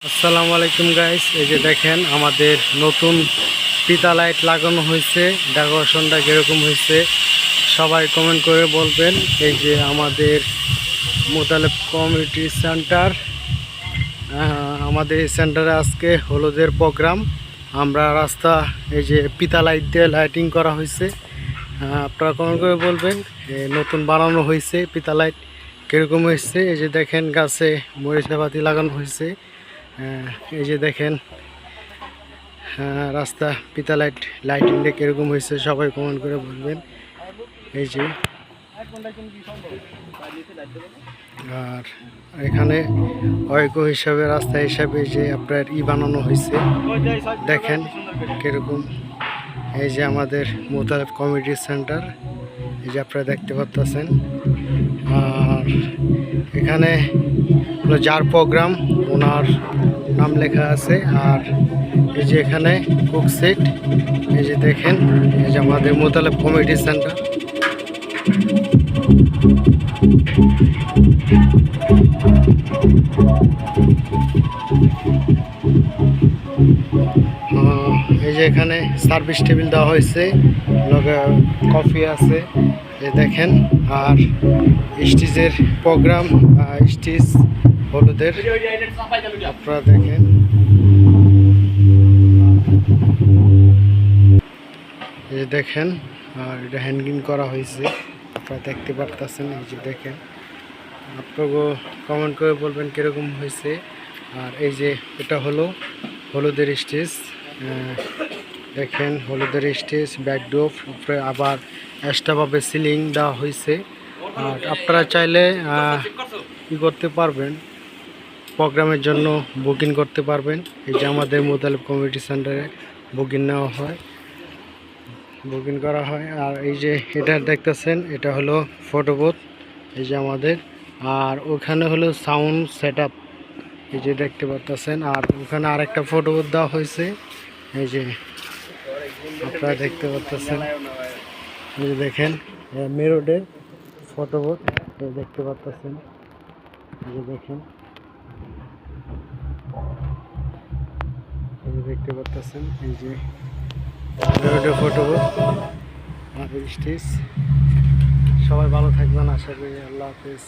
আসসালামু আলাইকুম গাইস, এই যে দেখেন আমাদের নতুন পিতা লাইট লাগানো হয়েছে। ডেকোরেশনটা কীরকম হয়েছে সবাই কমেন্ট করে বলবেন। এই যে আমাদের মোতালেব কমিউনিটি সেন্টার, আমাদের এই সেন্টারে আজকে হলুদের প্রোগ্রাম। আমরা রাস্তা এই যে পিতা লাইট দিয়ে লাইটিং করা হয়েছে। আপনারা কমেন্ট করে বলবেন নতুন বানানো হয়েছে পিতা লাইট কীরকম হয়েছে। এই যে দেখেন গাছে মরিচাপাতি লাগানো হয়েছে। এই যে দেখেন রাস্তা পিতা লাইটিংটা কীরকম হয়েছে সবাই কমেন্ট করে বলবেন। এই যে আর এখানে ঐক্য হিসাবে রাস্তা হিসাবে যে আপনার বানানো হয়েছে দেখেন কীরকম। এই যে আমাদের মোতালেব কমিউনিটি সেন্টার, এই যে আপনারা দেখতে পাচ্ছেন। আর এখানে যার প্রোগ্রাম ওনার নাম লেখা আছে। আর এই যে এখানে কুক সেট, এই যে দেখেন এই যে আমাদের মোতালেব কমিউনিটি সেন্টার। এই যে এখানে সার্ভিস টেবিল দেওয়া হয়েছে, কফি আছে এই দেখেন। আর স্টেজের প্রোগ্রাম, স্টেজ হলুদের আপনারা দেখেন। এই যে দেখেন আর এটা হ্যাঙ্গিং করা হয়েছে আপনারা দেখতে পারতেছেন। এই যে দেখেন, আপনাকে কমেন্ট করে বলবেন কীরকম হয়েছে। আর এই যে এটা হলো হলুদের স্টেজ, দেখেন হলুদের স্টেজ ব্যাকড্রপ উপরে আবার এক্সট্রাভাবে সিলিং দেওয়া হয়েছে। আর আপনারা চাইলে কি করতে পারবেন, প্রোগ্রামের জন্য বুকিং করতে পারবেন। এই যে আমাদের মোতালেব কমিউনিটি সেন্টারে বুকিং নেওয়া হয়, বুকিং করা হয়। আর এই যে এটা দেখতেছেন এটা হলো ফটো বুথ, এই যে আমাদের। আর ওখানে হলো সাউন্ড সেট আপ, এই যে দেখতে পাচ্ছেন। আর ওখানে আরেকটা ফটো বুথ দেওয়া হয়েছে, এই যে আপনারা দেখতে পাচ্ছেন। এই যে দেখেন মেরোডের ফটো বুথ দেখতে পাচ্ছেন। এই যে দেখেন, এই যে দেখতে পাচ্ছেন এই যে মেরোডের ফটো বুথ আমাদের স্টেজ। সবাই ভালো থাকবেন, আশা করি। আল্লাহ হাফেজ।